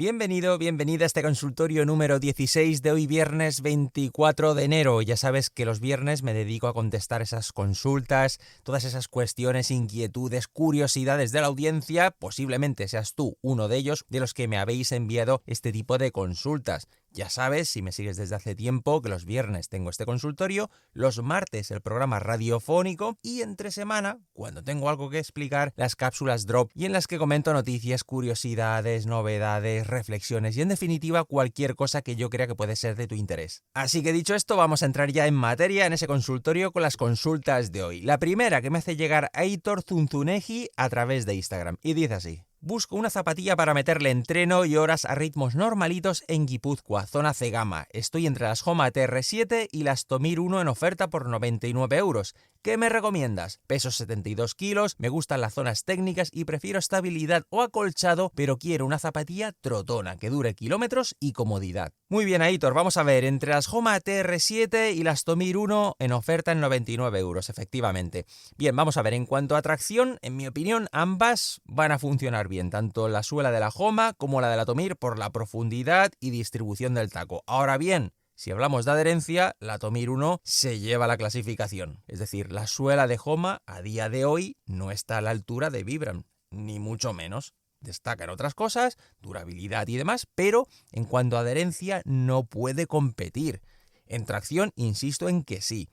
Bienvenido, bienvenida a este consultorio número 16 de hoy viernes 24 de enero. Ya sabes que los viernes me dedico a contestar esas consultas, todas esas cuestiones, inquietudes, curiosidades de la audiencia. Posiblemente seas tú uno de ellos, de los que me habéis enviado este tipo de consultas. Ya sabes, si me sigues desde hace tiempo, que los viernes tengo este consultorio, los martes el programa radiofónico y entre semana, cuando tengo algo que explicar, las cápsulas Drop y en las que comento noticias, curiosidades, novedades, reflexiones y en definitiva cualquier cosa que yo crea que puede ser de tu interés. Así que dicho esto, vamos a entrar ya en materia en ese consultorio con las consultas de hoy. La primera que me hace llegar Aitor Zunzunegi a través de Instagram y dice así: busco una zapatilla para meterle entreno y horas a ritmos normalitos en Guipúzcoa, zona C-Gama. Estoy entre las Homa TR7 y las Tomir 1 en oferta por 99 euros. ¿Qué me recomiendas? Peso 72 kilos, me gustan las zonas técnicas y prefiero estabilidad o acolchado, pero quiero una zapatilla trotona que dure kilómetros y comodidad. Muy bien, Aitor, vamos a ver, entre las Homa TR7 y las Tomir 1 en oferta en 99 euros, efectivamente. Bien, vamos a ver, en cuanto a tracción, en mi opinión, ambas van a funcionar bien, tanto la suela de la Homa como la de la Tomir por la profundidad y distribución del taco. Ahora bien, si hablamos de adherencia, la Tomir 1 se lleva la clasificación. Es decir, la suela de Homa a día de hoy no está a la altura de Vibram, ni mucho menos. Destacan otras cosas, durabilidad y demás, pero en cuanto a adherencia no puede competir. En tracción, insisto en que sí.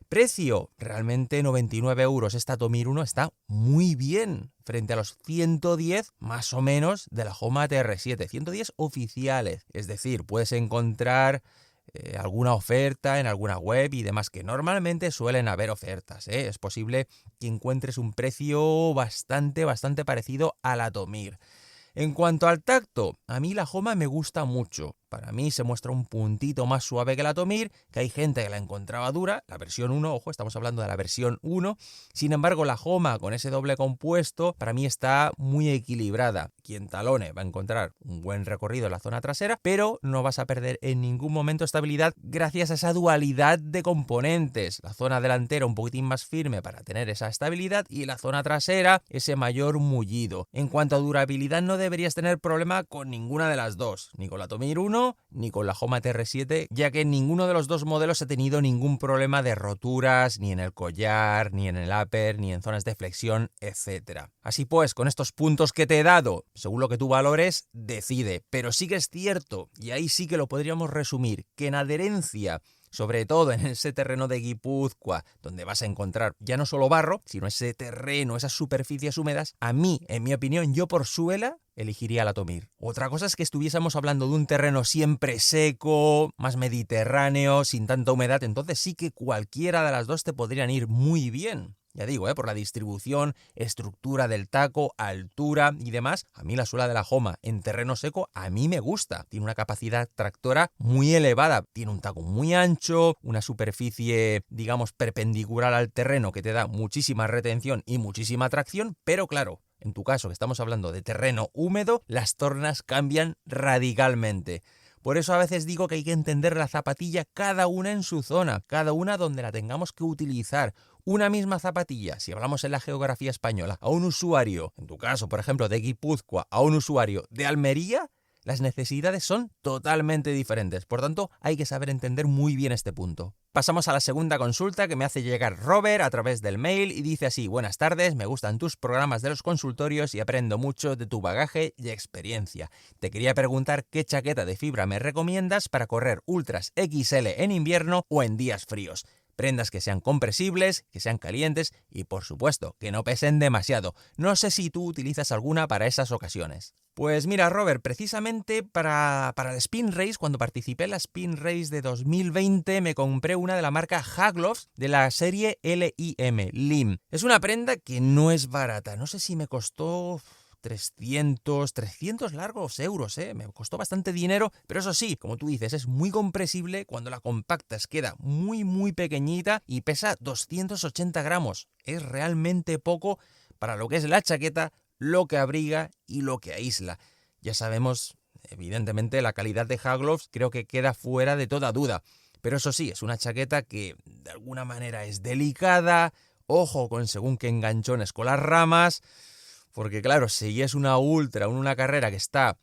Precio, realmente 99 euros. Esta Tomir 1 está muy bien frente a los 110 más o menos de la Homa TR7, 110 oficiales. Es decir, puedes encontrar alguna oferta en alguna web y demás, que normalmente suelen haber ofertas, ¿eh? Es posible que encuentres un precio bastante parecido a la Tomir. En cuanto al tacto, a mí la Homa me gusta mucho. Para mí se muestra un puntito más suave que la Tomir, que hay gente que la encontraba dura, la versión 1, ojo, estamos hablando de la versión 1. Sin embargo, la Homa con ese doble compuesto, para mí está muy equilibrada. Quien talone va a encontrar un buen recorrido en la zona trasera, pero no vas a perder en ningún momento estabilidad gracias a esa dualidad de componentes. La zona delantera un poquitín más firme para tener esa estabilidad y la zona trasera ese mayor mullido. En cuanto a durabilidad, no deberías tener problema con ninguna de las dos, ni con la Tomir 1 ni con la Homa TR7, ya que en ninguno de los dos modelos he tenido ningún problema de roturas, ni en el collar, ni en el upper, ni en zonas de flexión, etc. Así pues, con estos puntos que te he dado, según lo que tú valores, decide. Pero sí que es cierto, y ahí sí que lo podríamos resumir, que en adherencia, sobre todo en ese terreno de Guipúzcoa, donde vas a encontrar ya no solo barro, sino ese terreno, esas superficies húmedas, a mí, en mi opinión, yo por suela elegiría la Tomir. Otra cosa es que estuviésemos hablando de un terreno siempre seco, más mediterráneo, sin tanta humedad, entonces sí que cualquiera de las dos te podrían ir muy bien. Ya digo, por la distribución, estructura del taco, altura y demás, a mí la suela de la Homa en terreno seco a mí me gusta. Tiene una capacidad tractora muy elevada, tiene un taco muy ancho, una superficie, digamos, perpendicular al terreno que te da muchísima retención y muchísima tracción, pero claro, en tu caso que estamos hablando de terreno húmedo, las tornas cambian radicalmente. Por eso a veces digo que hay que entender la zapatilla cada una en su zona, cada una donde la tengamos que utilizar. Una misma zapatilla, si hablamos en la geografía española, a un usuario, en tu caso, por ejemplo, de Guipúzcoa, a un usuario de Almería, las necesidades son totalmente diferentes. Por tanto, hay que saber entender muy bien este punto. Pasamos a la segunda consulta que me hace llegar Robert a través del mail y dice así: buenas tardes, me gustan tus programas de los consultorios y aprendo mucho de tu bagaje y experiencia. Te quería preguntar qué chaqueta de fibra me recomiendas para correr ultras XL en invierno o en días fríos. Prendas que sean compresibles, que sean calientes y, por supuesto, que no pesen demasiado. No sé si tú utilizas alguna para esas ocasiones. Pues mira, Robert, precisamente para el Spin Race, cuando participé en la Spin Race de 2020, me compré una de la marca Hagloss de la serie LIM. Es una prenda que no es barata. No sé si me costó 300 largos euros, me costó bastante dinero, pero eso sí, como tú dices, es muy compresible, cuando la compactas queda muy pequeñita y pesa 280 gramos. Es realmente poco para lo que es la chaqueta, lo que abriga y lo que aísla. Ya sabemos, evidentemente, la calidad de Hagloss creo que queda fuera de toda duda, pero eso sí, es una chaqueta que de alguna manera es delicada, ojo con según qué enganchones con las ramas, porque claro, si es una ultra o una carrera que está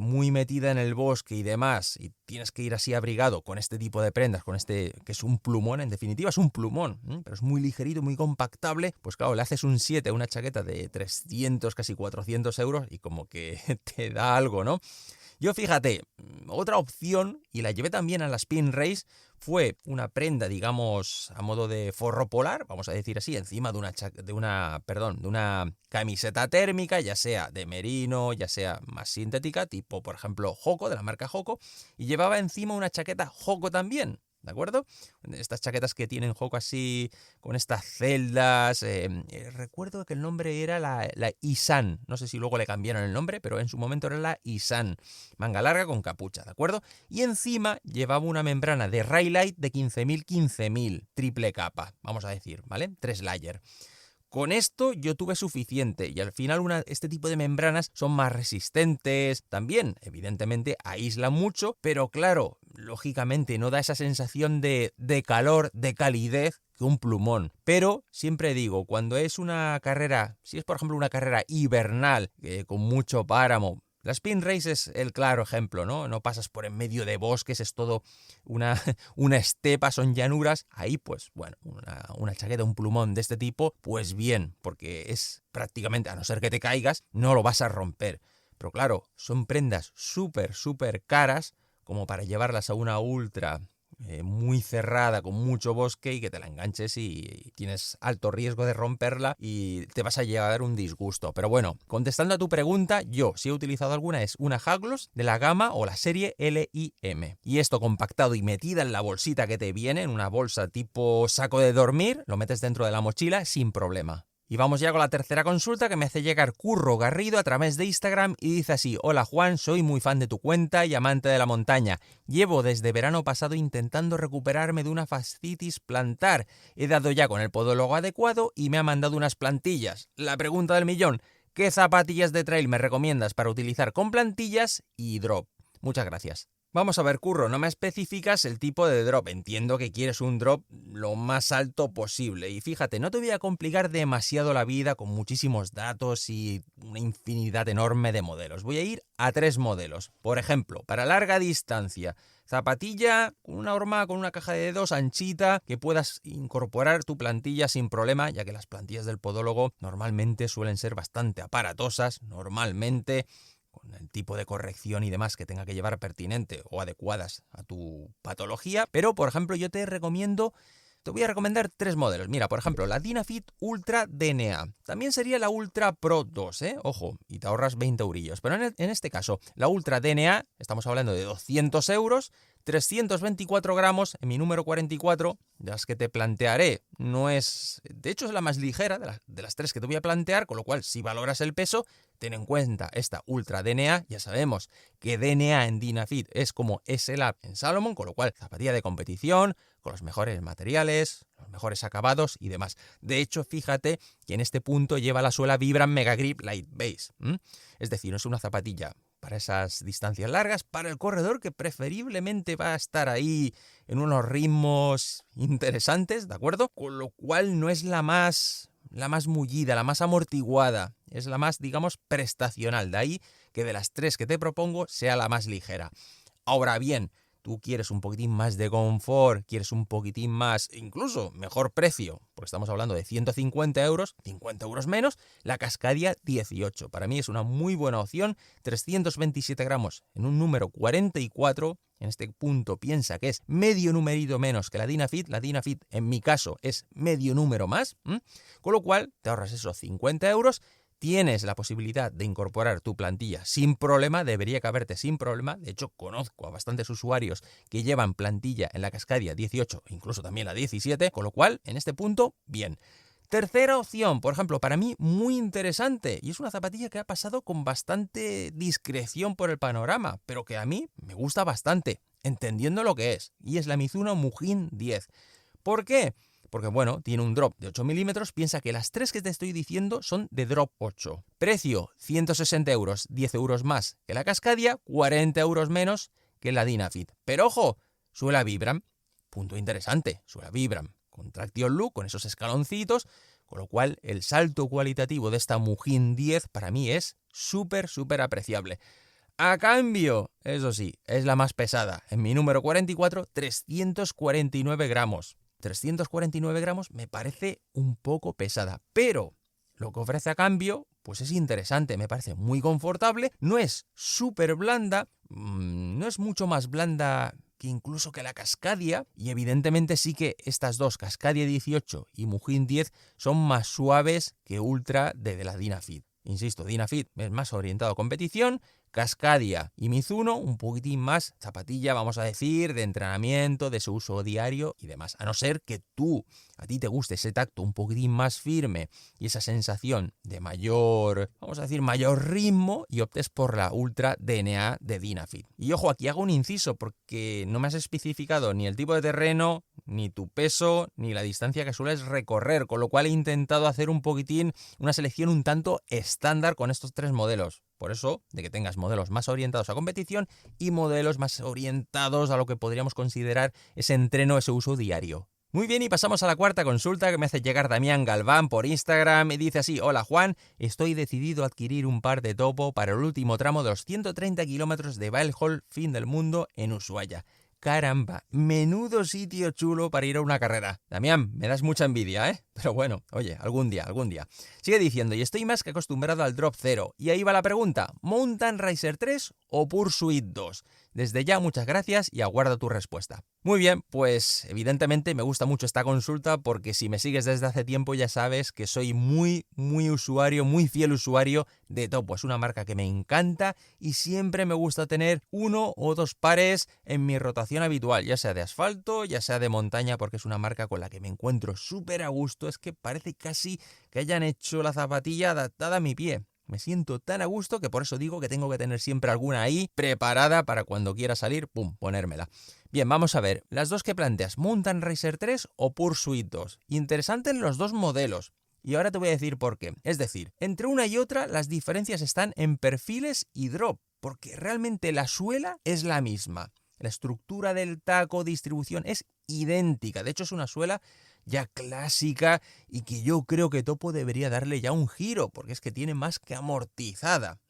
muy metida en el bosque y demás, y tienes que ir así abrigado con este tipo de prendas, con este que es un plumón, en definitiva es un plumón, pero es muy ligerito, muy compactable, pues claro, le haces un 7 a una chaqueta de 300, casi 400 euros y como que te da algo, ¿no? Yo fíjate, otra opción, y la llevé también a la Spin Race, fue una prenda, digamos, a modo de forro polar, vamos a decir así, encima de una camiseta térmica, ya sea de merino, ya sea más sintética, tipo, por ejemplo, Hoco, de la marca Hoco, y llevaba encima una chaqueta Hoco también, ¿de acuerdo? Estas chaquetas que tienen Hoco así, con estas celdas. Recuerdo que el nombre era la Isan. No sé si luego le cambiaron el nombre, pero en su momento era la Isan. Manga larga con capucha, ¿de acuerdo? Y encima llevaba una membrana de Raylight de 15.000 triple capa, vamos a decir, ¿vale? 3 layer. Con esto yo tuve suficiente y al final este tipo de membranas son más resistentes, también evidentemente aíslan mucho, pero claro, lógicamente no da esa sensación de calor, de calidez que un plumón. Pero siempre digo, cuando es una carrera, si es por ejemplo una carrera hibernal, con mucho páramo, la Spin Race es el claro ejemplo, ¿no? No pasas por en medio de bosques, es todo una estepa, son llanuras. Ahí, pues, bueno, una chaqueta, un plumón de este tipo, pues bien, porque es prácticamente, a no ser que te caigas, no lo vas a romper. Pero claro, son prendas súper, súper caras, como para llevarlas a una ultra muy cerrada, con mucho bosque, y que te la enganches y tienes alto riesgo de romperla y te vas a llevar un disgusto. Pero bueno, contestando a tu pregunta, yo si he utilizado alguna es una Haglos de la gama o la serie LIM. Y esto compactado y metida en la bolsita que te viene, en una bolsa tipo saco de dormir, lo metes dentro de la mochila sin problema. Y vamos ya con la tercera consulta que me hace llegar Curro Garrido a través de Instagram y dice así: hola Juan, soy muy fan de tu cuenta y amante de la montaña. Llevo desde verano pasado intentando recuperarme de una fascitis plantar. He dado ya con el podólogo adecuado y me ha mandado unas plantillas. La pregunta del millón: ¿qué zapatillas de trail me recomiendas para utilizar con plantillas y drop? Muchas gracias. Vamos a ver, Curro, no me especificas el tipo de drop. Entiendo que quieres un drop lo más alto posible. Y fíjate, no te voy a complicar demasiado la vida con muchísimos datos y una infinidad enorme de modelos. Voy a ir a 3 modelos. Por ejemplo, para larga distancia, zapatilla con una horma, con una caja de dedos anchita, que puedas incorporar tu plantilla sin problema, ya que las plantillas del podólogo normalmente suelen ser bastante aparatosas, normalmente, con el tipo de corrección y demás que tenga que llevar pertinente o adecuadas a tu patología. Pero, por ejemplo, te voy a recomendar 3 modelos. Mira, por ejemplo, la Dynafit Ultra DNA. También sería la Ultra Pro 2, Ojo, y te ahorras 20 eurillos. Pero en este caso, la Ultra DNA, estamos hablando de 200 euros, 324 gramos en mi número 44, de las que te plantearé. No es... De hecho, es la más ligera de las 3 que te voy a plantear, con lo cual, si valoras el peso, ten en cuenta esta Ultra DNA. Ya sabemos que DNA en Dynafit es como SLAB en Salomon, con lo cual zapatilla de competición, con los mejores materiales, los mejores acabados y demás. De hecho, fíjate que en este punto lleva la suela Vibram Mega Grip Light Base. Es decir, no es una zapatilla para esas distancias largas, para el corredor que preferiblemente va a estar ahí en unos ritmos interesantes, ¿de acuerdo? Con lo cual no es la más mullida, la más amortiguada, es la más, digamos, prestacional. De ahí que de las 3 que te propongo sea la más ligera. Ahora bien, tú quieres un poquitín más de confort, quieres un poquitín más, incluso mejor precio, porque estamos hablando de 150 euros, 50 euros menos, la Cascadia 18. Para mí es una muy buena opción, 327 gramos en un número 44. En este punto piensa que es medio numerito menos que la Dynafit. La Dynafit, en mi caso, es medio número más, con lo cual te ahorras esos 50 euros. Tienes la posibilidad de incorporar tu plantilla sin problema, debería caberte sin problema. De hecho, conozco a bastantes usuarios que llevan plantilla en la Cascadia 18, incluso también la 17, con lo cual, en este punto, bien. Tercera opción, por ejemplo, para mí muy interesante, y es una zapatilla que ha pasado con bastante discreción por el panorama, pero que a mí me gusta bastante, entendiendo lo que es, y es la Mizuno Mujin 10. ¿Por qué? Porque, bueno, tiene un drop de 8 milímetros. Piensa que las 3 que te estoy diciendo son de drop 8. Precio, 160 euros, 10 euros más que la Cascadia, 40 euros menos que la Dynafit. Pero ojo, suela Vibram. Punto interesante, suela Vibram. Con Traction Look, con esos escaloncitos, con lo cual el salto cualitativo de esta Mujin 10 para mí es súper, súper apreciable. A cambio, eso sí, es la más pesada. En mi número 44, 349 gramos. 349 gramos me parece un poco pesada, pero lo que ofrece a cambio, pues es interesante, me parece muy confortable, no es súper blanda, no es mucho más blanda que incluso que la Cascadia, y evidentemente sí que estas dos, Cascadia 18 y Mujin 10, son más suaves que Ultra de la Dynafit. Insisto, Dynafit es más orientado a competición, Cascadia y Mizuno un poquitín más zapatilla, vamos a decir, de entrenamiento, de su uso diario y demás. A no ser que a ti te guste ese tacto un poquitín más firme y esa sensación de mayor, vamos a decir, mayor ritmo y optes por la Ultra DNA de Dynafit. Y ojo, aquí hago un inciso porque no me has especificado ni el tipo de terreno, ni tu peso, ni la distancia que sueles recorrer, con lo cual he intentado hacer un poquitín una selección un tanto estándar con estos tres modelos. Por eso, de que tengas modelos más orientados a competición y modelos más orientados a lo que podríamos considerar ese entreno, ese uso diario. Muy bien, y pasamos a la cuarta consulta que me hace llegar Damián Galván por Instagram y dice así: hola Juan, estoy decidido a adquirir un par de topo para el último tramo de los 130 kilómetros de Valhall Fin del Mundo en Ushuaia. Caramba, menudo sitio chulo para ir a una carrera. Damián, me das mucha envidia, ¿eh? Pero bueno, oye, algún día. Sigue diciendo, y estoy más que acostumbrado al Drop 0. Y ahí va la pregunta, ¿Mountain Racer 3 o Pursuit 2? Desde ya, muchas gracias y aguardo tu respuesta. Muy bien, pues evidentemente me gusta mucho esta consulta porque si me sigues desde hace tiempo ya sabes que soy muy fiel usuario de Topo. Es una marca que me encanta y siempre me gusta tener uno o dos pares en mi rotación habitual, ya sea de asfalto, ya sea de montaña, porque es una marca con la que me encuentro súper a gusto. Es que parece casi que hayan hecho la zapatilla adaptada a mi pie. Me siento tan a gusto que por eso digo que tengo que tener siempre alguna ahí preparada para cuando quiera salir, pum, ponérmela. Bien, vamos a ver, las dos que planteas, Mountain Racer 3 o Pursuit 2. Interesante en los dos modelos. Y ahora te voy a decir por qué. Es decir, entre una y otra las diferencias están en perfiles y drop, porque realmente la suela es la misma. La estructura del taco, distribución es idéntica. De hecho, es una suela ya clásica y que yo creo que Topo debería darle ya un giro, porque es que tiene más que amortizada.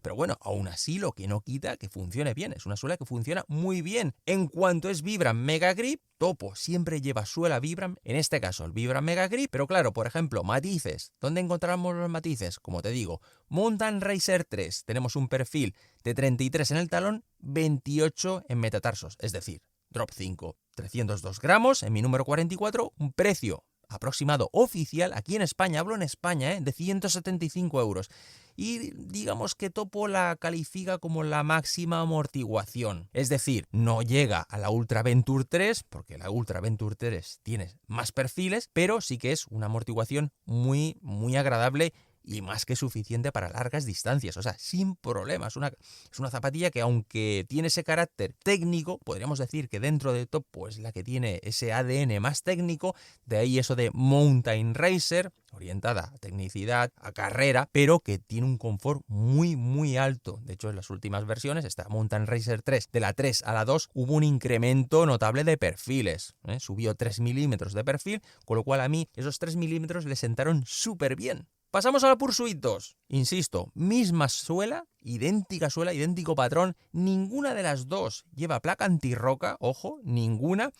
Pero bueno, aún así lo que no quita que funcione bien. Es una suela que funciona muy bien. En cuanto es Vibram Mega Grip, Topo siempre lleva suela Vibram, en este caso el Vibram Mega Grip, pero claro, por ejemplo, matices. ¿Dónde encontramos los matices? Como te digo, Mountain Racer 3 tenemos un perfil de 33 en el talón, 28 en metatarsos, es decir, Drop 5, 302 gramos en mi número 44, un precio aproximado oficial, aquí en España, hablo en España, de 175 euros. Y digamos que Topo la califica como la máxima amortiguación. Es decir, no llega a la Ultra Venture 3, porque la Ultra Venture 3 tiene más perfiles, pero sí que es una amortiguación muy agradable y más que suficiente para largas distancias, o sea, sin problemas. Es una zapatilla que, aunque tiene ese carácter técnico, podríamos decir que dentro de Topo es la que tiene ese ADN más técnico, de ahí eso de Mountain Racer, orientada a tecnicidad, a carrera, pero que tiene un confort muy alto. De hecho, en las últimas versiones, esta Mountain Racer 3, de la 3 a la 2, hubo un incremento notable de perfiles, subió 3 milímetros de perfil, con lo cual a mí esos 3 milímetros le sentaron súper bien. Pasamos a la Pursuit 2. Insisto, misma suela, idéntico patrón. Ninguna de las dos lleva placa antirroca, ojo, ninguna.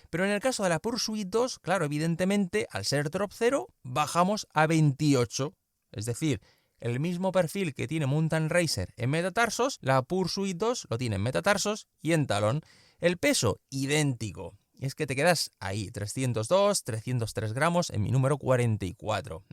Pero en el caso de la Pursuit 2, claro, evidentemente, al ser Drop 0, bajamos a 28. Es decir, el mismo perfil que tiene Mountain Racer en metatarsos, la Pursuit 2 lo tiene en metatarsos y en talón. El peso, idéntico. Y es que te quedas ahí, 302, 303 gramos en mi número 44.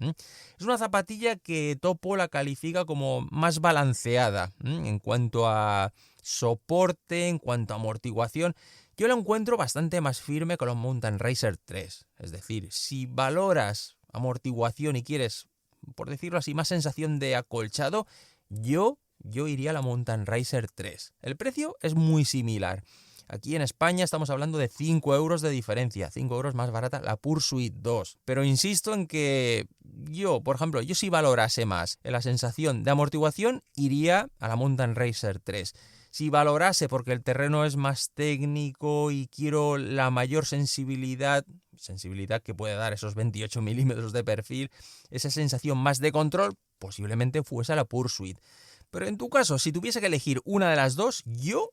Es una zapatilla que Topo la califica como más balanceada en cuanto a soporte, en cuanto a amortiguación. Yo la encuentro bastante más firme que los Mountain Racer 3. Es decir, si valoras amortiguación y quieres, por decirlo así, más sensación de acolchado, yo iría a la Mountain Racer 3. El precio es muy similar. Aquí en España estamos hablando de 5 euros de diferencia, 5 euros más barata la Pursuit 2. Pero insisto en que yo, por ejemplo, si valorase más en la sensación de amortiguación, iría a la Mountain Racer 3. Si valorase porque el terreno es más técnico y quiero la mayor sensibilidad que puede dar esos 28 milímetros de perfil, esa sensación más de control, posiblemente fuese a la Pursuit. Pero en tu caso, si tuviese que elegir una de las dos, yo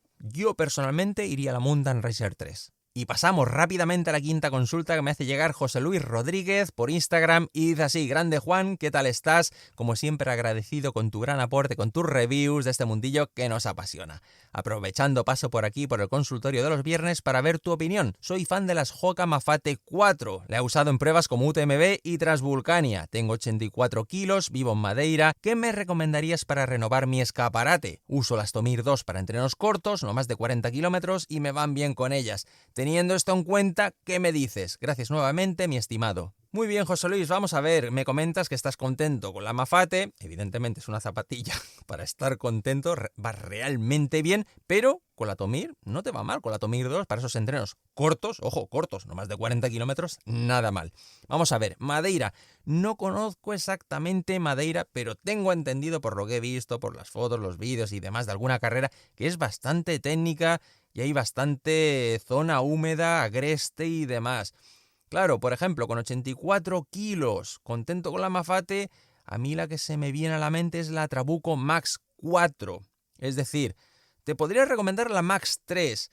personalmente iría a la Mountain Racer 3. Y pasamos rápidamente a la quinta consulta que me hace llegar José Luis Rodríguez por Instagram y dice así: grande Juan, ¿qué tal estás? Como siempre agradecido con tu gran aporte, con tus reviews de este mundillo que nos apasiona. Aprovechando paso por aquí por el consultorio de los viernes para ver tu opinión. Soy fan de las Hoka Mafate 4, la he usado en pruebas como UTMB y Transvulcania. Tengo 84 kilos, vivo en Madeira. ¿Qué me recomendarías para renovar mi escaparate? Uso las Tomir 2 para entrenos cortos, no más de 40 kilómetros y me van bien con ellas. Teniendo esto en cuenta, ¿qué me dices? Gracias nuevamente, mi estimado. Muy bien, José Luis, vamos a ver. Me comentas que estás contento con la Mafate. Evidentemente es una zapatilla para estar contento, va realmente bien, pero con la Tomir no te va mal. Con la Tomir 2 para esos entrenos cortos, ojo, cortos, no más de 40 kilómetros, nada mal. Vamos a ver, Madeira. No conozco exactamente Madeira, pero tengo entendido por lo que he visto, por las fotos, los vídeos y demás de alguna carrera, que es bastante técnica y hay bastante zona húmeda, agreste y demás. Claro, por ejemplo, con 84 kilos, contento con la Mafate, a mí la que se me viene a la mente es la Trabuco Max 4. Es decir, te podría recomendar la Max 3,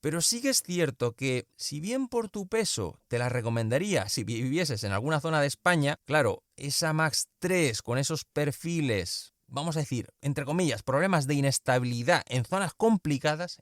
pero sí que es cierto que, si bien por tu peso te la recomendaría si vivieses en alguna zona de España, claro, esa Max 3 con esos perfiles, vamos a decir, entre comillas, problemas de inestabilidad en zonas complicadas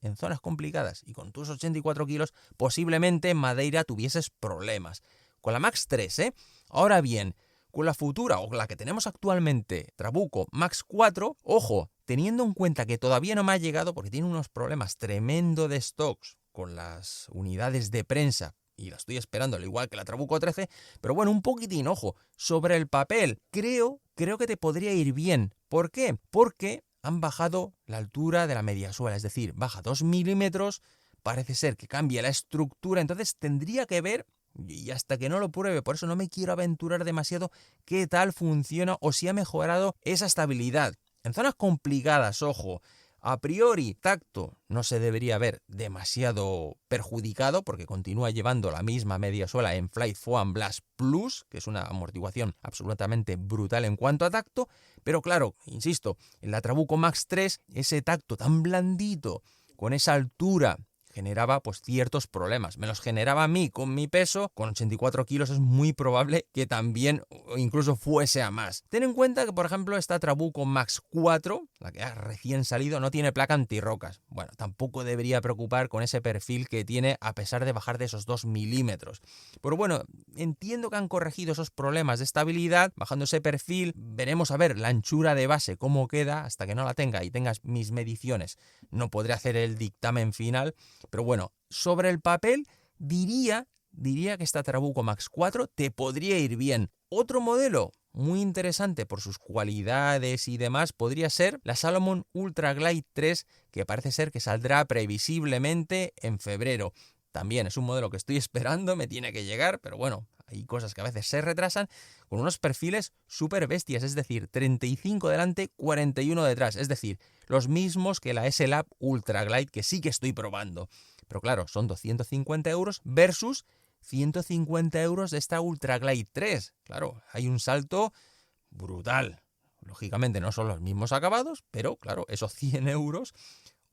y con tus 84 kilos, posiblemente en Madeira tuvieses problemas. Con la Max 3, Ahora bien, con la futura o la que tenemos actualmente, Trabuco Max 4, ojo, teniendo en cuenta que todavía no me ha llegado porque tiene unos problemas tremendo de stocks con las unidades de prensa, y la estoy esperando al igual que la Trabuco 13, pero bueno, un poquitín, ojo, sobre el papel, creo que te podría ir bien. ¿Por qué? Porque han bajado la altura de la mediasuela, es decir, baja 2 milímetros, parece ser que cambia la estructura, entonces tendría que ver, y hasta que no lo pruebe, por eso no me quiero aventurar demasiado, qué tal funciona o si ha mejorado esa estabilidad. En zonas complicadas, ojo, a priori, tacto no se debería ver demasiado perjudicado porque continúa llevando la misma mediasuela en Flight Foam Blast Plus, que es una amortiguación absolutamente brutal en cuanto a tacto, pero claro, insisto, en la Trabuco Max 3, ese tacto tan blandito, con esa altura, generaba pues ciertos problemas. Me los generaba a mí con mi peso, con 84 kilos es muy probable que también incluso fuese a más. Ten en cuenta que, por ejemplo, esta Trabuco Max 4, la que ha recién salido, no tiene placa antirrocas. Bueno, tampoco debería preocupar con ese perfil que tiene a pesar de bajar de esos 2 milímetros. Pero bueno, entiendo que han corregido esos problemas de estabilidad, bajando ese perfil. Veremos a ver la anchura de base cómo queda hasta que no la tenga y tengas mis mediciones. No podré hacer el dictamen final. Pero bueno, sobre el papel diría que esta Trabuco Max 4 te podría ir bien. Otro modelo muy interesante por sus cualidades y demás podría ser la Salomon Ultra Glide 3, que parece ser que saldrá previsiblemente en febrero. También es un modelo que estoy esperando, me tiene que llegar, pero bueno, hay cosas que a veces se retrasan, con unos perfiles súper bestias, es decir, 35 delante, 41 detrás, es decir, los mismos que la S-Lab Ultra Glide, que sí que estoy probando. Pero claro, son 250 euros versus 150 euros de esta Ultra Glide 3. Claro, hay un salto brutal. Lógicamente no son los mismos acabados, pero claro, esos 100 euros...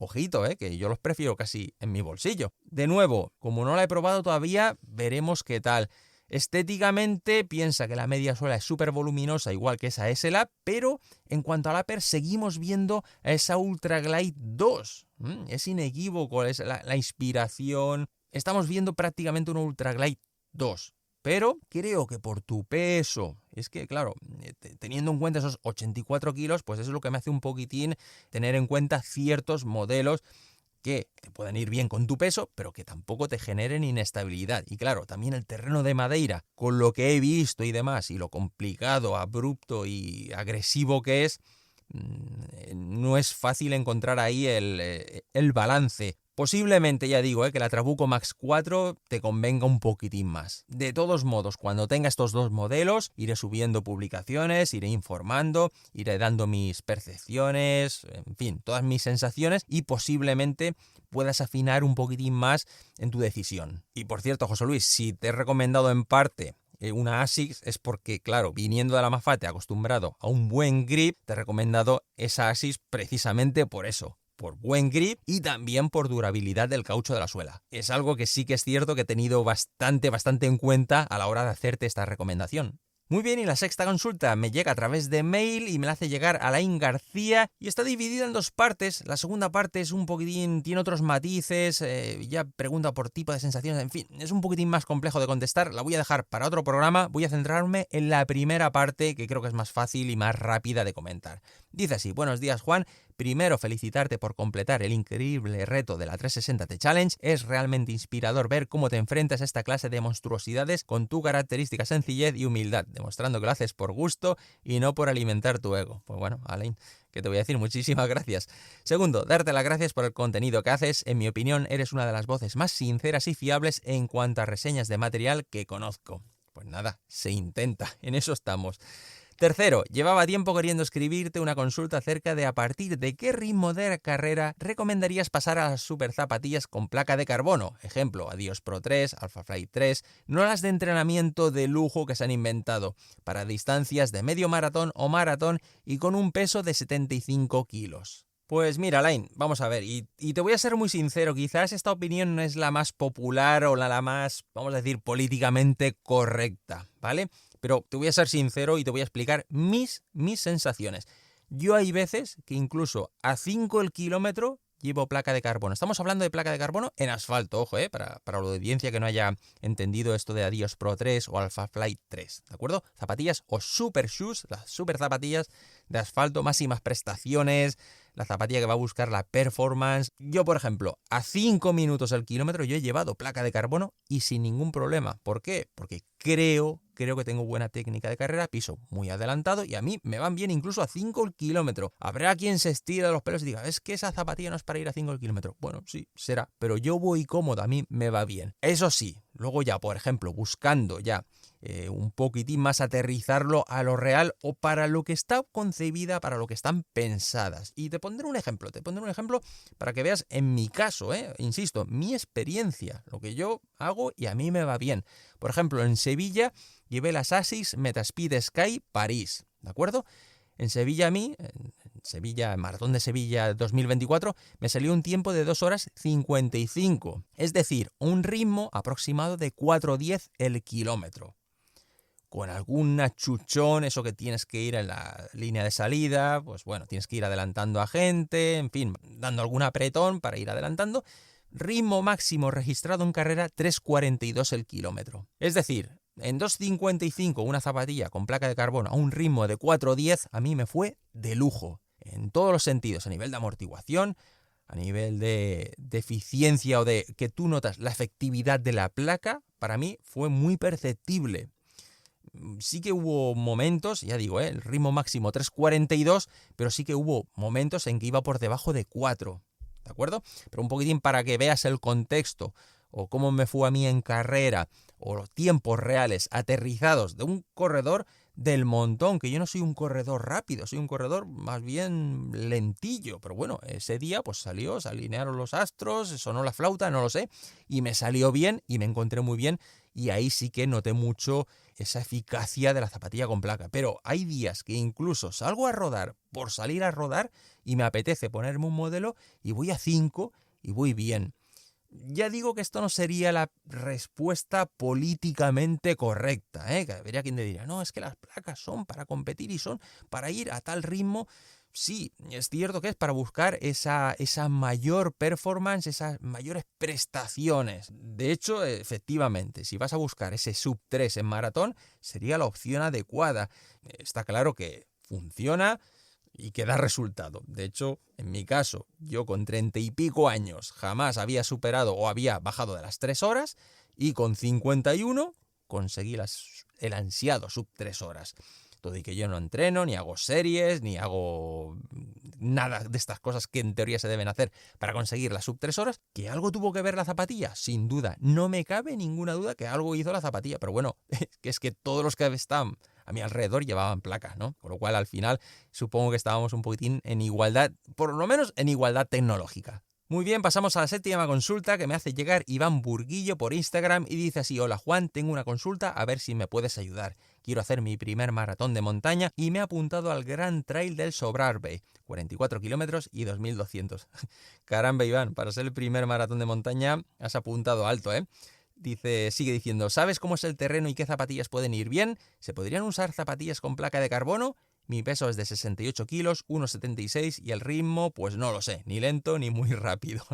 Ojito, que yo los prefiero casi en mi bolsillo. De nuevo, como no la he probado todavía, veremos qué tal. Estéticamente piensa que la media suela es súper voluminosa, igual que esa S-Lab, pero en cuanto a la upper seguimos viendo a esa Ultra Glide 2. Es inequívoco, es la inspiración. Estamos viendo prácticamente una Ultra Glide 2. Pero creo que por tu peso, es que claro, teniendo en cuenta esos 84 kilos, pues eso es lo que me hace un poquitín tener en cuenta ciertos modelos que te pueden ir bien con tu peso, pero que tampoco te generen inestabilidad. Y claro, también el terreno de Madeira, con lo que he visto y demás, y lo complicado, abrupto y agresivo que es, no es fácil encontrar ahí el balance. Posiblemente, ya digo, que la Trabuco Max 4 te convenga un poquitín más. De todos modos, cuando tenga estos dos modelos, iré subiendo publicaciones, iré informando, iré dando mis percepciones, en fin, todas mis sensaciones y posiblemente puedas afinar un poquitín más en tu decisión. Y por cierto, José Luis, si te he recomendado en parte una ASICS es porque, claro, viniendo de la Mafate acostumbrado a un buen grip, te he recomendado esa ASICS precisamente por eso. Por buen grip y también por durabilidad del caucho de la suela. Es algo que sí que es cierto que he tenido bastante en cuenta a la hora de hacerte esta recomendación. Muy bien, y la sexta consulta me llega a través de mail y me la hace llegar Alain García y está dividida en dos partes. La segunda parte es un poquitín, tiene otros matices, ya pregunta por tipo de sensaciones, en fin, es un poquitín más complejo de contestar. La voy a dejar para otro programa, voy a centrarme en la primera parte que creo que es más fácil y más rápida de comentar. Dice así: buenos días, Juan. Primero, felicitarte por completar el increíble reto de la 360T Challenge. Es realmente inspirador ver cómo te enfrentas a esta clase de monstruosidades con tu característica sencillez y humildad, demostrando que lo haces por gusto y no por alimentar tu ego. Pues bueno, Alain, ¿qué te voy a decir? Muchísimas gracias. Segundo, darte las gracias por el contenido que haces. En mi opinión, eres una de las voces más sinceras y fiables en cuanto a reseñas de material que conozco. Pues nada, se intenta, en eso estamos. Tercero, llevaba tiempo queriendo escribirte una consulta acerca de a partir de qué ritmo de carrera recomendarías pasar a las super zapatillas con placa de carbono. Ejemplo, Adios Pro 3, Alpha Fly 3, no las de entrenamiento de lujo que se han inventado, para distancias de medio maratón o maratón y con un peso de 75 kilos. Pues mira, Alain, vamos a ver, y te voy a ser muy sincero, quizás esta opinión no es la más popular o la más, vamos a decir, políticamente correcta, ¿vale? Pero te voy a ser sincero y te voy a explicar mis sensaciones. Yo hay veces que incluso a 5 el kilómetro llevo placa de carbono. Estamos hablando de placa de carbono en asfalto, ojo, para la audiencia que no haya entendido esto de Adios Pro 3 o Alpha Flight 3, ¿de acuerdo? Zapatillas o super shoes, las super zapatillas de asfalto, máximas prestaciones, la zapatilla que va a buscar la performance. Yo, por ejemplo, a 5 minutos el kilómetro yo he llevado placa de carbono y sin ningún problema. ¿Por qué? Porque creo que tengo buena técnica de carrera, piso muy adelantado y a mí me van bien incluso a 5 el kilómetro. Habrá quien se estira los pelos y diga, es que esa zapatilla no es para ir a 5 el kilómetro. Bueno, sí, será, pero yo voy cómodo, a mí me va bien. Eso sí, luego ya, por ejemplo, buscando ya un poquitín más aterrizarlo a lo real o para lo que está concebida, para lo que están pensadas. Y te pondré un ejemplo para que veas en mi caso, insisto, mi experiencia, lo que yo hago y a mí me va bien. Por ejemplo, en Sevilla llevé las ASICS Metaspeed Sky París, ¿de acuerdo? En Sevilla en Maratón de Sevilla 2024, me salió un tiempo de 2 horas 55, es decir, un ritmo aproximado de 4:10 el kilómetro. Con algún achuchón, eso que tienes que ir en la línea de salida, pues bueno, tienes que ir adelantando a gente, en fin, dando algún apretón para ir adelantando. Ritmo máximo registrado en carrera 3:42 el kilómetro. Es decir, en 2:55 una zapatilla con placa de carbono a un ritmo de 4:10 a mí me fue de lujo. En todos los sentidos, a nivel de amortiguación, a nivel de eficiencia o de que tú notas la efectividad de la placa, para mí fue muy perceptible. Sí que hubo momentos, ya digo, el ritmo máximo 3:42, pero sí que hubo momentos en que iba por debajo de 4, ¿de acuerdo? Pero un poquitín para que veas el contexto o cómo me fue a mí en carrera o los tiempos reales aterrizados de un corredor del montón, que yo no soy un corredor rápido, soy un corredor más bien lentillo, pero bueno, ese día pues se alinearon los astros, sonó la flauta, no lo sé, y me salió bien y me encontré muy bien y ahí sí que noté mucho esa eficacia de la zapatilla con placa. Pero hay días que incluso salgo a rodar por salir a rodar y me apetece ponerme un modelo y voy a 5 y voy bien. Ya digo que esto no sería la respuesta políticamente correcta, que habría quien te diría, no, es que las placas son para competir y son para ir a tal ritmo. Sí, es cierto que es para buscar esa mayor performance, esas mayores prestaciones. De hecho, efectivamente, si vas a buscar ese sub 3 en maratón, sería la opción adecuada. Está claro que funciona y que da resultado. De hecho, en mi caso, yo con 30 y pico años jamás había superado o había bajado de las 3 horas y con 51 conseguí el ansiado sub 3 horas. Todo y que yo no entreno, ni hago series, ni hago nada de estas cosas que en teoría se deben hacer para conseguir las sub 3 horas. ¿Que algo tuvo que ver la zapatilla? Sin duda. No me cabe ninguna duda que algo hizo la zapatilla. Pero bueno, es que todos los que están a mi alrededor llevaban placas, ¿no? Con lo cual, al final, supongo que estábamos un poquitín en igualdad, por lo menos en igualdad tecnológica. Muy bien, pasamos a la séptima consulta que me hace llegar Iván Burguillo por Instagram y dice así: hola Juan, tengo una consulta, a ver si me puedes ayudar. Quiero hacer mi primer maratón de montaña y me he apuntado al Gran Trail del Sobrarbe, 44 kilómetros y 2200. Caramba, Iván, para ser el primer maratón de montaña has apuntado alto, ¿eh? Sigue diciendo: ¿sabes cómo es el terreno y qué zapatillas pueden ir bien? ¿Se podrían usar zapatillas con placa de carbono? Mi peso es de 68 kilos, 1,76 y el ritmo, pues no lo sé, ni lento ni muy rápido.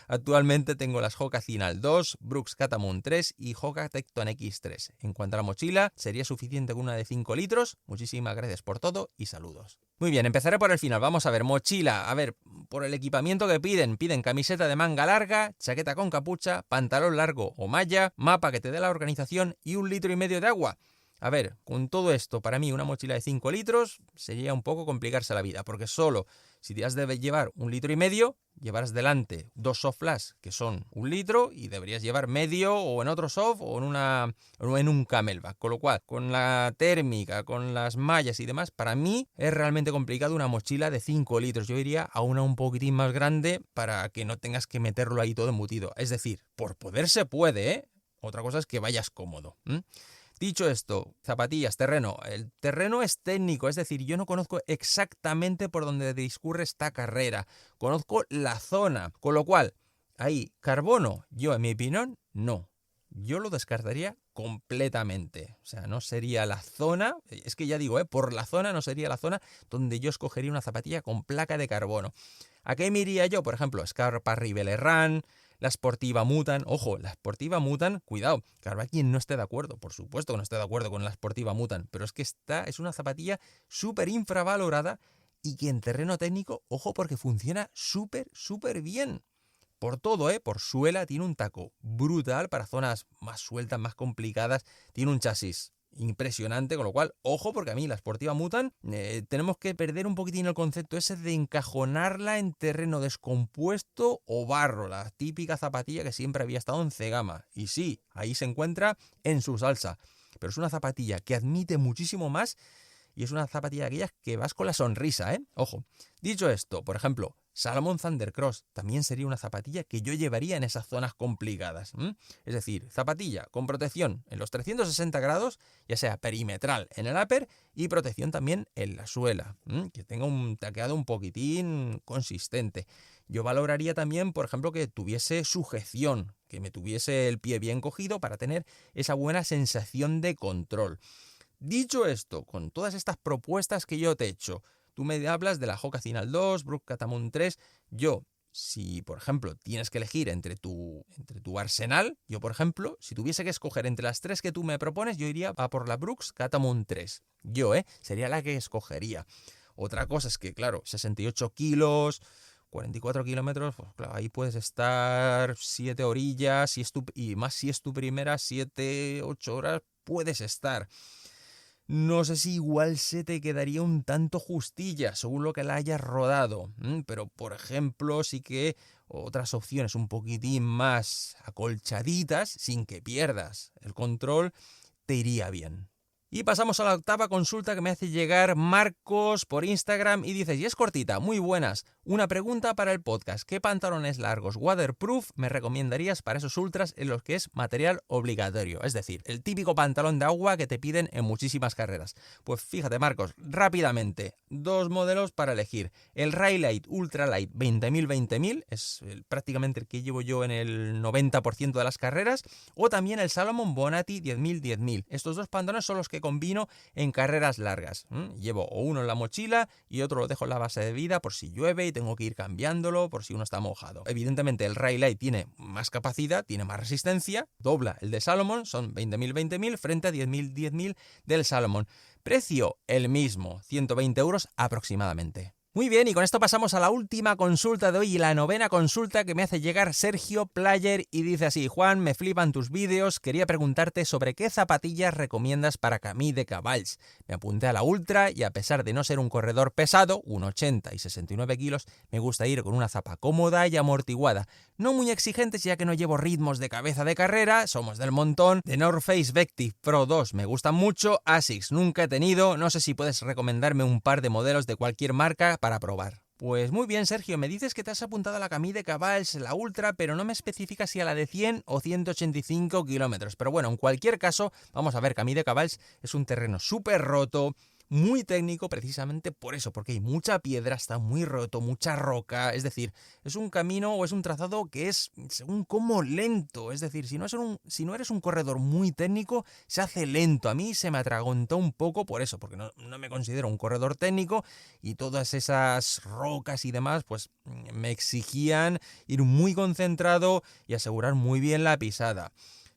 Actualmente tengo las Hoka Cinal 2, Brooks Catamount 3 y Hoka Tecton X3. En cuanto a la mochila, ¿sería suficiente con una de 5 litros? Muchísimas gracias por todo y saludos. Muy bien, empezaré por el final. Vamos a ver, mochila. A ver, por el equipamiento que piden camiseta de manga larga, chaqueta con capucha, pantalón largo o malla, mapa que te dé la organización y 1,5 litros de agua. A ver, con todo esto, para mí una mochila de 5 litros sería un poco complicarse la vida, porque solo si te has de llevar 1,5 litros, llevarás delante 2 soft flash que son 1 litro y deberías llevar medio o en otro soft o en un camelback. Con lo cual, con la térmica, con las mallas y demás, para mí es realmente complicado una mochila de 5 litros. Yo iría a una un poquitín más grande para que no tengas que meterlo ahí todo embutido. Es decir, por poder se puede, ¿eh? Otra cosa es que vayas cómodo. Dicho esto, zapatillas, terreno. El terreno es técnico, es decir, yo no conozco exactamente por dónde discurre esta carrera. Conozco la zona, con lo cual, ahí, carbono, yo en mi opinión, no. Yo lo descartaría completamente. O sea, no sería la zona, es que ya digo, por la zona no sería la zona donde yo escogería una zapatilla con placa de carbono. ¿A qué me iría yo? Por ejemplo, Scarpa Ribelle Run, la Sportiva Mutant. Ojo, la Sportiva Mutant, cuidado, que habrá quien no esté de acuerdo, por supuesto que no esté de acuerdo con la Sportiva Mutant, pero es que esta es una zapatilla súper infravalorada y que en terreno técnico, ojo, porque funciona súper bien. Por todo, por suela, tiene un taco brutal para zonas más sueltas, más complicadas, tiene un chasis impresionante, con lo cual, ojo, porque a mí la Sportiva Mutant tenemos que perder un poquitín el concepto ese de encajonarla en terreno descompuesto o barro, la típica zapatilla que siempre había estado en C-Gama. Y sí, ahí se encuentra en su salsa, pero es una zapatilla que admite muchísimo más y es una zapatilla de aquellas que vas con la sonrisa, Ojo. Dicho esto, por ejemplo, Salomon Thundercross también sería una zapatilla que yo llevaría en esas zonas complicadas. Es decir, zapatilla con protección en los 360 grados, ya sea perimetral en el upper y protección también en la suela, que tenga un taqueado un poquitín consistente. Yo valoraría también, por ejemplo, que tuviese sujeción, que me tuviese el pie bien cogido para tener esa buena sensación de control. Dicho esto, con todas estas propuestas que yo te he hecho, tú me hablas de la Hoka Cinal 2, Brooks Catamount 3. Yo, si por ejemplo tienes que elegir entre tu arsenal, yo por ejemplo, si tuviese que escoger entre las 3 que tú me propones, yo iría a por la Brooks Catamount 3. Yo, sería la que escogería. Otra cosa es que, claro, 68 kilos, 44 kilómetros, pues claro, ahí puedes estar 7 orillas, y más si es tu primera, 7, 8 horas puedes estar. No sé si igual se te quedaría un tanto justilla, según lo que la hayas rodado. Pero, por ejemplo, sí que otras opciones un poquitín más acolchaditas, sin que pierdas el control, te iría bien. Y pasamos a la octava consulta que me hace llegar Marcos por Instagram y dices: y es cortita, muy buenas. Una pregunta para el podcast. ¿Qué pantalones largos waterproof me recomendarías para esos ultras en los que es material obligatorio? Es decir, el típico pantalón de agua que te piden en muchísimas carreras. Pues fíjate, Marcos, rápidamente, 2 modelos para elegir. El Rhyolite Ultralight 20.000 es prácticamente el que llevo yo en el 90% de las carreras, o también el Salomon Bonatti 10.000. Estos 2 pantalones son los que combino en carreras largas. Llevo uno en la mochila y otro lo dejo en la base de vida por si llueve y tengo que ir cambiándolo por si uno está mojado. Evidentemente el Rhyolite tiene más capacidad, tiene más resistencia, dobla el de Salomon, son 20.000 frente a 10.000 del Salomon. Precio el mismo, 120 euros aproximadamente. Muy bien, y con esto pasamos a la última consulta de hoy y la novena consulta que me hace llegar Sergio Player y dice así: Juan, me flipan tus vídeos, quería preguntarte sobre qué zapatillas recomiendas para camí de caballs. Me apunté a la Ultra y a pesar de no ser un corredor pesado, 1,80 y 69 kilos, me gusta ir con una zapa cómoda y amortiguada. No muy exigentes ya que no llevo ritmos de cabeza de carrera, somos del montón. De North Face Vective Pro 2 me gustan mucho, Asics nunca he tenido, no sé si puedes recomendarme un par de modelos de cualquier marca para probar. Pues muy bien, Sergio, me dices que te has apuntado a la Camí de Cavalls, la Ultra, pero no me especificas si a la de 100 o 185 kilómetros. Pero bueno, en cualquier caso, vamos a ver, Camí de Cavalls es un terreno súper roto, muy técnico precisamente por eso, porque hay mucha piedra, está muy roto, mucha roca, es decir, es un camino o es un trazado que es según cómo lento, es decir, si no eres un corredor muy técnico, se hace lento. A mí se me atragantó un poco por eso, porque no me considero un corredor técnico y todas esas rocas y demás, pues me exigían ir muy concentrado y asegurar muy bien la pisada.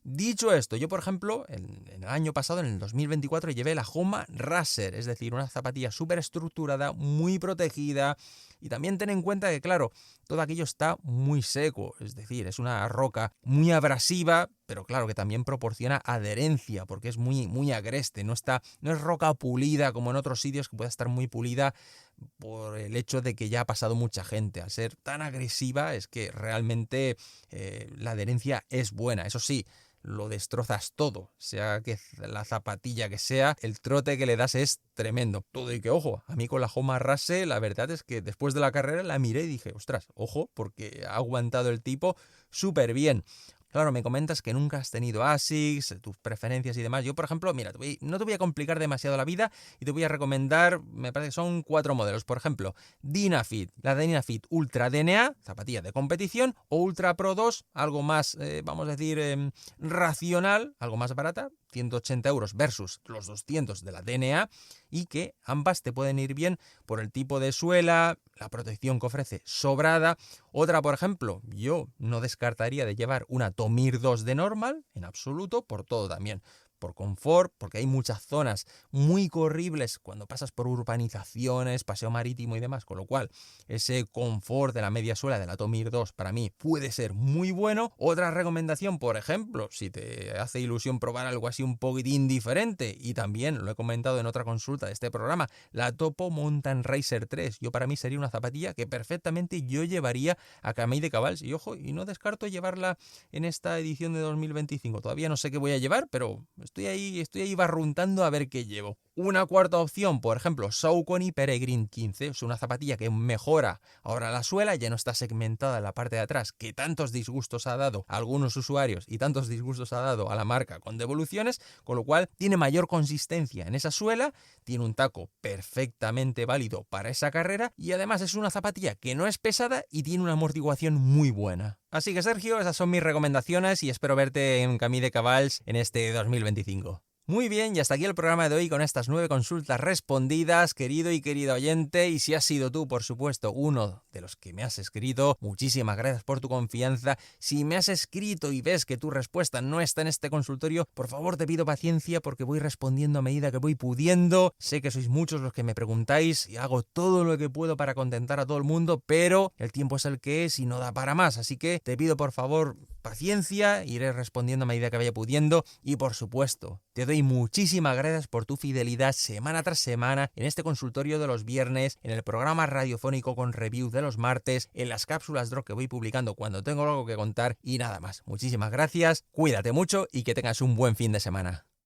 Dicho esto, yo por ejemplo, en el año pasado, en el 2024, llevé la Homa Racer, es decir, una zapatilla súper estructurada, muy protegida, y también ten en cuenta que, claro, todo aquello está muy seco, es decir, es una roca muy abrasiva, pero claro que también proporciona adherencia, porque es muy agreste, no es roca pulida como en otros sitios que puede estar muy pulida por el hecho de que ya ha pasado mucha gente. Al ser tan agresiva es que realmente la adherencia es buena, eso sí, lo destrozas todo, sea que la zapatilla que sea, el trote que le das es tremendo. Todo y que, ojo, a mí con la Homa Race, la verdad es que después de la carrera la miré y dije, ostras, ojo, porque ha aguantado el tipo súper bien. Claro, me comentas que nunca has tenido ASICS, tus preferencias y demás. Yo, por ejemplo, mira, no te voy a complicar demasiado la vida y te voy a recomendar, me parece que son 4 modelos. Por ejemplo, Dynafit, la Dynafit Ultra DNA, zapatilla de competición, o Ultra Pro 2, algo más, vamos a decir, racional, algo más barata, 180 euros versus los 200 de la DNA, y que ambas te pueden ir bien por el tipo de suela, la protección que ofrece sobrada. Otra, por ejemplo, yo no descartaría de llevar una Tomir 2 de normal, en absoluto, por todo también. Por confort, porque hay muchas zonas muy corribles cuando pasas por urbanizaciones, paseo marítimo y demás, con lo cual ese confort de la media suela de la Tomir 2 para mí puede ser muy bueno. Otra recomendación, por ejemplo, si te hace ilusión probar algo así un poquitín diferente, y también lo he comentado en otra consulta de este programa, la Topo Mountain Racer 3, yo para mí sería una zapatilla que perfectamente yo llevaría a Camí de Cavalls, y ojo, y no descarto llevarla en esta edición de 2025, todavía no sé qué voy a llevar, pero estoy ahí barruntando a ver qué llevo. Una cuarta opción, por ejemplo, Saucony Peregrine 15, es una zapatilla que mejora ahora la suela, ya no está segmentada en la parte de atrás, que tantos disgustos ha dado a algunos usuarios y tantos disgustos ha dado a la marca con devoluciones, con lo cual tiene mayor consistencia en esa suela, tiene un taco perfectamente válido para esa carrera y además es una zapatilla que no es pesada y tiene una amortiguación muy buena. Así que, Sergio, esas son mis recomendaciones y espero verte en Camí de Cavalls en este 2025. Muy bien, y hasta aquí el programa de hoy con estas 9 consultas respondidas, querido y querida oyente, y si has sido tú, por supuesto, uno de los que me has escrito, muchísimas gracias por tu confianza. Si me has escrito y ves que tu respuesta no está en este consultorio, por favor te pido paciencia porque voy respondiendo a medida que voy pudiendo. Sé que sois muchos los que me preguntáis y hago todo lo que puedo para contentar a todo el mundo, pero el tiempo es el que es y no da para más, así que te pido por favor paciencia, iré respondiendo a medida que vaya pudiendo y por supuesto te doy muchísimas gracias por tu fidelidad semana tras semana en este consultorio de los viernes, en el programa radiofónico con review de los martes, en las cápsulas Drop que voy publicando cuando tengo algo que contar y nada más. Muchísimas gracias, cuídate mucho y que tengas un buen fin de semana.